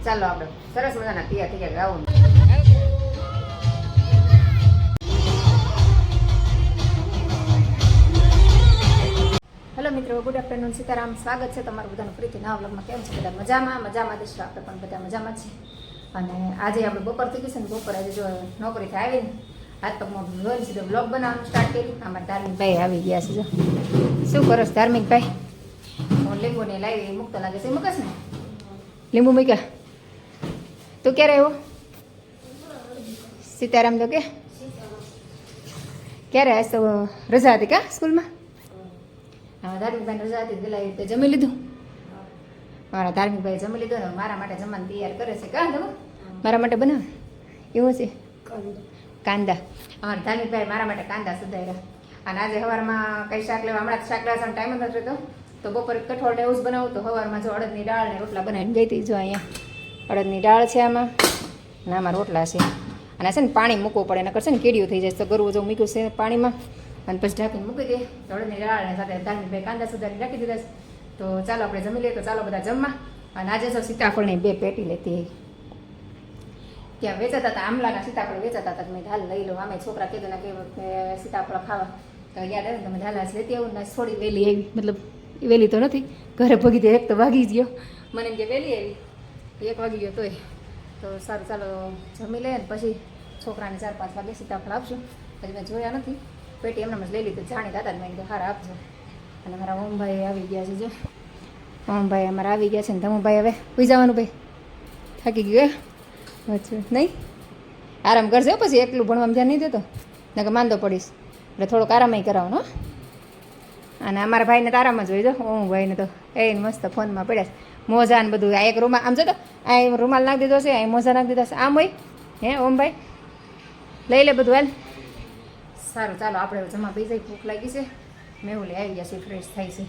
ચાલો આપણે સરસ મજાના તૈયાર થઈ ગયા ગાવું. હેલો મિત્રો, ગુડ આફ્ટરનૂન, સીતારામ. સ્વાગત છે તમારું બધાનું ફરીથી નવા વ્લોગમાં. કેમ છે બધા? મજામાં દઈશું. આપણે પણ બધા મજામાં છે. અને આજે આપણે બપોર થઈ ગઈ છે ને, બપોર આજે જો નોકરીથી આવીને હાથ પગ મોઢું ધોઈને સીધો વ્લોગ બનાવવાનું સ્ટાર્ટ કર્યું. અમારા ધાર્મિકભાઈ આવી ગયા છે. જો શું કરો છો ધાર્મિકભાઈ? હું લીંબુને લાવી મૂકતો લાગે છે. મૂકશ ને લીંબુ મૂક્યા? તું ક્યારે આવ્યો? સીતારામ તો કે ક્યારે? આજ તો રજા હતી કા સ્કૂલમાં? હા, ધાર્મિકભાઈ રજા હતી પેલા એ રીતે જમી લીધું. મારા ધાર્મિકભાઈ જમી લીધું ને મારા માટે જમવાનું તૈયાર કરે છે. કાં તમે મારા માટે બનાવ એવું છે? કાંદા. અમારા ધાર્મિકભાઈ મારા માટે કાંદા સુધાર્યા. અને આજે સવારમાં કઈ શાક લેવા, હમણાં શાક લેવાનો ટાઈમ જ નથી રહેતો, તો બપોરે કઠોળ એવું જ બનાવું. તો સવારમાં જો અડદની દાળ ને રોટલા બનાવીને ગઈ હતી. જો અહીંયા અડદની દાળ છે આમાં, અને આમાં રોટલા છે. અને છે ને પાણી મૂકવું પડે, નકર છે ને કીડીઓ થઈ જાય. તો ગરવું જો મૂક્યું છે પાણીમાં, અને પછી ઢાંકીને મૂકી દે. અડદની દાળ સાથે ધાર્મિકભાઈ કાંદા સુધારીને રાખી દીધા છે. તો ચાલો આપણે જમી લઈએ. તો ચાલો બધા જમવા. અને આજે તો સીતાફળની 2 પેટી લેતી ત્યાં વેચાતા હતા. આમલાના સીતાફળ વેચાતા હતા. મેં ઢાલ લઈ લો. આમે છોકરા કીધું ને કે સીતાફળ ખાવા, તો યાદ આવે ને તમે ઢાલા લેતી આવું ને. થોડી વહેલી આવી, મતલબ વહેલી તો નથી, ઘરે ભગી દે. એક તો વાગી જ ગયો મને, એમ કે વહેલી આવી, 1 વાગી ગયો તોય. તો સારું, ચાલો જમી લઈએ ને પછી છોકરાને 4-5 વાગે સીતાફળ આપશું. પછી મેં જોયા નથી, પેટી એમને જ લઈ લીધું. જાણી દાદા જ મેં કીધું હારા આપજો. અને મારા ઓમભાઈ આવી ગયા છે. જો ઓમભાઈ અમારા આવી ગયા છે ને ધમુભાઈ હવે સુઈ જવાનું. ભાઈ થાકી ગયું અચ્છા નહીં? આરામ કરશે પછી, એકલું ભણવામાં ધ્યાન નહીં દેતો નકર માંદો પડીશ. એટલે થોડોક આરામય કરાવવાનો. અને અમારા ભાઈને તો આરામ જ હોય. જો ઓમભાઈને તો એને મસ્ત ફોનમાં પડ્યા છે. મોજા ને બધું. આ એક રૂમાલ આમ જો તો આ રૂમાલ નાખી દીધો છે, અહીં મોજા નાખી દીધા છે. આમ હોય હે ઓમભાઈ? લઈ લે બધું હાલ. સારું, ચાલો આપણે જમા બે જાય. ભૂખ લાગી છે. મેહુલ આવી ગયા છે, ફ્રેશ થાય છે.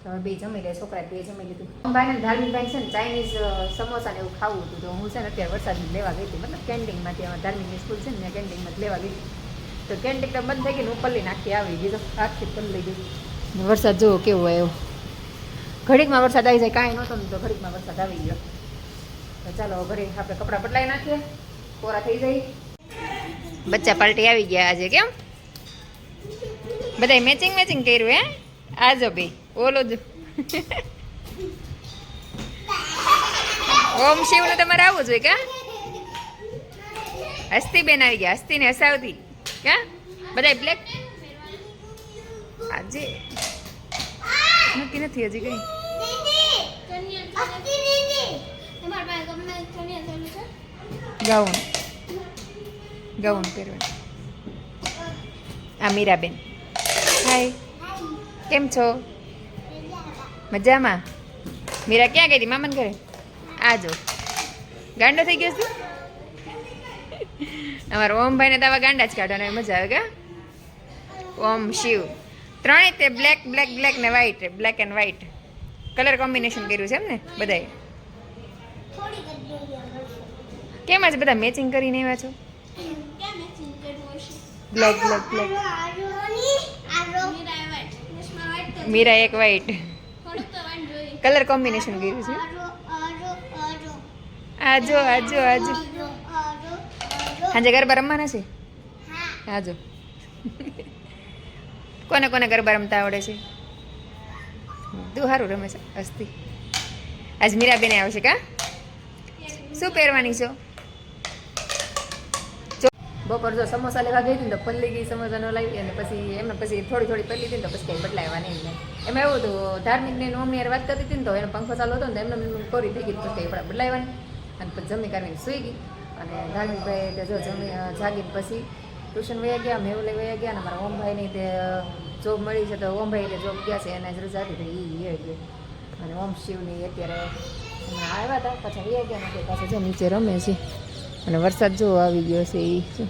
તો હવે 2 જમી લે. છોકરા 2 જમી લીધું. ભાઈને ધાર્મિકભાઈ છે ને ચાઇનીઝ સમોસા ને એવું ખાવું હતું. તો હું છે ને અત્યારે વરસાદમાં લેવા ગઈ હતી, મતલબ કેન્ટીનમાંથી. અમારા ધાર્મિકની સ્કૂલ છે ને ત્યાં કેન્ટીનમાં લેવા ગઈ હતી. તો કેન્ટીન તો બંધ થઈ ગઈ ને ઉપરલી નાખી આવી ગઈ. તો આખી પલ્લી લઈ ગઈ. વરસાદ જુઓ કેવો આવ્યો. ઘડીકમાં વરસાદ આવી જાય, કાંઈ નહોતો ને તો ઘડીકમાં વરસાદ આવી ગયો. તો ચાલો ઘરે આપણે કપડાં બદલાઈ નાખીએ, કોરા થઈ જાય. બચ્ચા પાર્ટી આવી ગયા આજે. કેમ બધાય મેચિંગ કર્યું હે? આજો ભાઈ ઓલો જ ઓમ શિવનું તમારે આવું જોઈએ કા? હસ્તી બેન આવી ગયા. હસ્તી ને હસાવતી ક્યાં? બધાય બ્લેક આજે નક્કી નથી હજી કઈ. ગાઉન પહેરવાનું. આ મીરાબેન. હાય, કેમ છો? મજામાં? મીરા ક્યાં ગઈ હતી? મામાને ઘરે. આજો ગાંડો થઈ ગયો છું. અમારા ઓમભાઈને તો આવા ગાંડા જ કાઢવાના મજા આવે કા? ઓમ શિવ ત્રણેય તે બ્લેક ને white, black and white colour combination કર્યું છે એમ ને બધાએ? કેમ આજે બધા મેચિંગ કરીને આવ્યા છો? બ્લેક મીરા એક વ્હાઈટ કલર કોમ્બિનેશન કર્યું છે. આજો આજે ગરબા રમવાના છે? આજો. કોને ગરબા રમતા આવડે છે? તું સારું રમે છે. હસ્તી આજ મીરાબેન આવશે કા? શું પહેરવાની છો? બપોર જો સમોસા લેવા ગઈ હતી ને તો પલ્લી ગઈ, સમોસા ન લાવી. અને પછી એમને પછી થોડી પલ્લી હતી ને તો પછી કંઈ બદલાવવા નહીં. એમાં એવું હતું, ધાર્મિકને મમ્મી યાર વાત કરતી હતી ને તો એનો પંખો ચાલુ હતો ને તો એમને કોરી થઈ ગઈ તો કંઈ આપણે બદલાવવાની. અને પછી જમી કરીને સૂઈ ગઈ. અને ધાર્મિકભાઈ તે જો જાગીને પછી ટ્યુશન વયા ગયા, મેહુલે વયા ગયા. અને મારા ઓમભાઈની તે જોબ મળી છે તો ઓમભાઈ તે જોબ ગયા છે, એને જ રજા હતી એ ગયા. અને ઓમ શિવની અત્યારે હમણાં આવ્યા હતા, પાછા વયા ગયા નથી. પાછા જો નીચે રમે છે. અને વરસાદ જો આવી ગયો છે. એ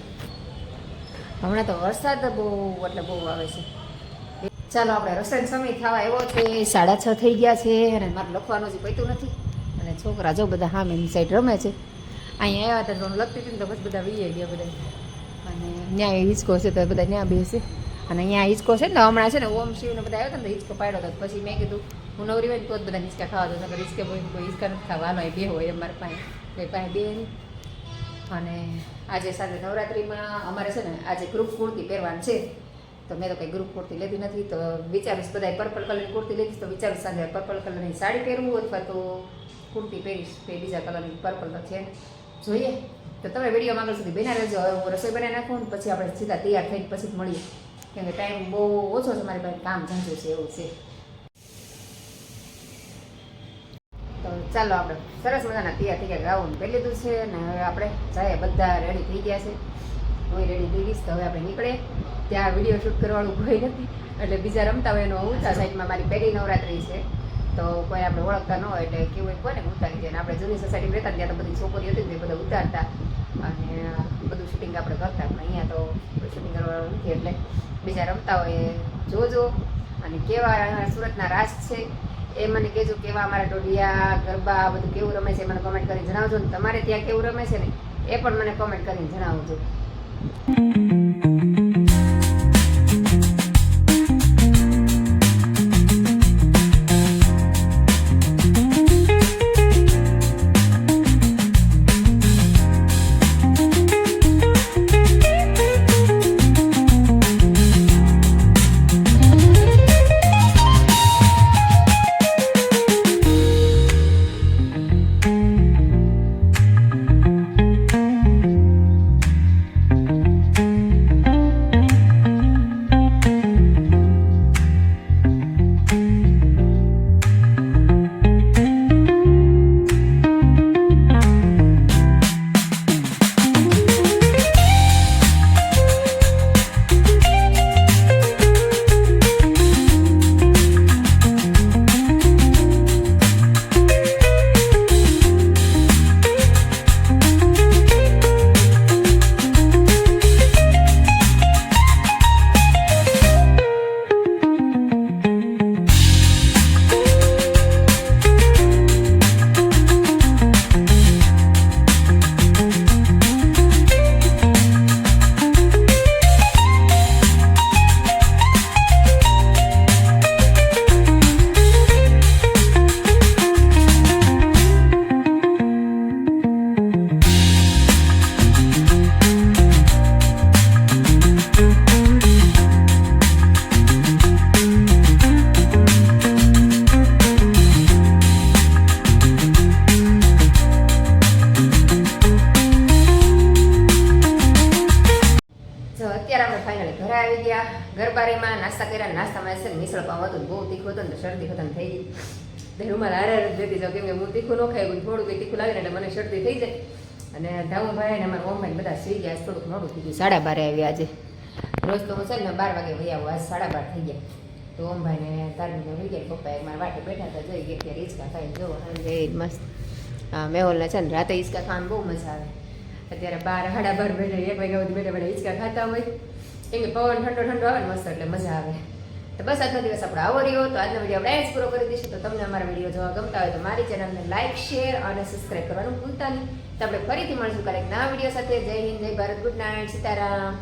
હમણાં તો વરસાદ બહુ આવે છે. ચાલો આપણે રસોઈનો સમય થવા એવો છે. 6:30 થઈ ગયા છે. અને મારે લખવાનું જ પૈતું નથી. અને છોકરા જો બધા સામેની સાઈડ રમે છે. અહીંયા આવ્યા હતા તો લખતી હતી ને તો બસ બધા વીએ ગયા બધા. અને ત્યાં હિંચકો છે તો બધા ત્યાં બેસે. અને અહીંયા હિંચકો છે ને હમણાં છે ને ઓમ શિવને બધા આવ્યા હતા ને તો હિંચકો પાડ્યો હતો. પછી મેં કીધું હું નવરી હોય ને તો જ બધા હિંચકા ખાવા દઉં નકર હિંચકે હોય કોઈ હિંચકા નથી ખાવાનો બે હોય અમારે પાસે બે પાસે બે અને આજે સાંજે નવરાત્રિમાં અમારે છે ને આજે ગ્રુપ કુર્તી પહેરવાનું છે તો મેં તો કંઈ ગ્રુપ કુર્તી લીધી નથી તો વિચારીશ બધાય પર્પલ કલરની કુર્તી લીધીશ તો વિચારીશ સાંજે પર્પલ કલરની સાડી પહેરવું અથવા તો કુર્તી પહેરીશ કે બીજા કલરની પર્પલ તો છે જોઈએ તો તમે વિડીયોમાં આગળ સુધી બેના રહેજો હવે હું રસોઈ બનાવી નાખું ને પછી આપણે સીધા તૈયાર થઈને પછી જ મળીએ કેમ કે ટાઈમ બહુ ઓછો છે મારી પાસે કામ ઝાંઝું છે એવું છે તો ચાલો આપણે સરસ મજાના તૈયાર થઈ ગયા ગાઉન પહેરી લીધું છે ને હવે આપણે જાય બધા રેડી થઈ ગયા છે હું રેડી થઈ ગઈશ તો હવે આપણે નીકળે ત્યાં વિડીયો શૂટ કરવાનું કોઈ નથી એટલે બીજા રમતા હોય એનો ઊંચા સાઈડમાં મારી પહેલી નવરાત્રી છે તો કોઈ આપણે ઓળખતા ન હોય એટલે કેવું કોને ઉતારી દે અને આપણે જૂની સોસાયટી રહેતા ત્યાં તો બધી છોકરીઓ હતી ને તે બધા ઉતારતા અને બધું શૂટિંગ આપણે કરતા પણ અહીંયા તો શૂટિંગ કરવાનું નથી એટલે બીજા રમતા હોય જોજો અને કેવા સુરતના રાસ છે એ મને કહેજો કેવા અમારા ડોડિયા ગરબા બધું કેવું રમે છે મને કોમેન્ટ કરીને જણાવજો ને તમારે ત્યાં કેવું રમે છે ને એ પણ મને કોમેન્ટ કરીને જણાવજો ગરબારીમાં નાસ્તા કર્યા નાસ્તામાં છે ને મિસળ પાવ હતું બહુ તીખું હતું ને શરદી ખતમ થઈ ગઈ તો રૂમાલ હારે લેતી જાઉં કેમ કે હું તીખું ન ખાઈ થોડું કંઈ તીખું લાગે ને એટલે મને શરદી થઈ જાય અને ધામુભાઈ અને અમારા ઓમભાઈ બધા સુઈ ગયા થોડુંક મોડું થઈ ગયું 12:30 આવ્યા આજે રોજ તો હું છે ને 12 વાગે વહી આવું આજ 12:30 થઈ ગયા તો ઓમભાઈને તારવીને વહી ગયા પપ્પા એક મારા વાટે બેઠા હતા જોઈ ગયા ત્યારે હિંચકા ખાઈને જોવો અને મસ્ત મેહોલના છે ને રાતે હિંચકા ખાવાની બહુ મજા આવે અત્યારે 12:30 બેઠા 1 વાગ્યા સુધી બેઠા બેઠા હિંચકા ખાતા હોય કેમ કે પવન ઠંડો ઠંડો આવે ને મસ્ત એટલે મજા આવે તો બસ આજનો દિવસ આપણો આવો રહ્યો તો આજનો વિડીયો આપણે જ પૂરો કરી દઈશું તો તમને અમારા વિડીયો જોવા ગમતા હોય તો મારી ચેનલને લાઇક શેર અને સબસ્ક્રાઈબ કરવાનું ભૂલતા નહીં તો આપણે ફરીથી મળશું ક્યારેક નવા વિડીયો સાથે જય હિન્દ જય ભારત ગુડ નાઇટ સીતારામ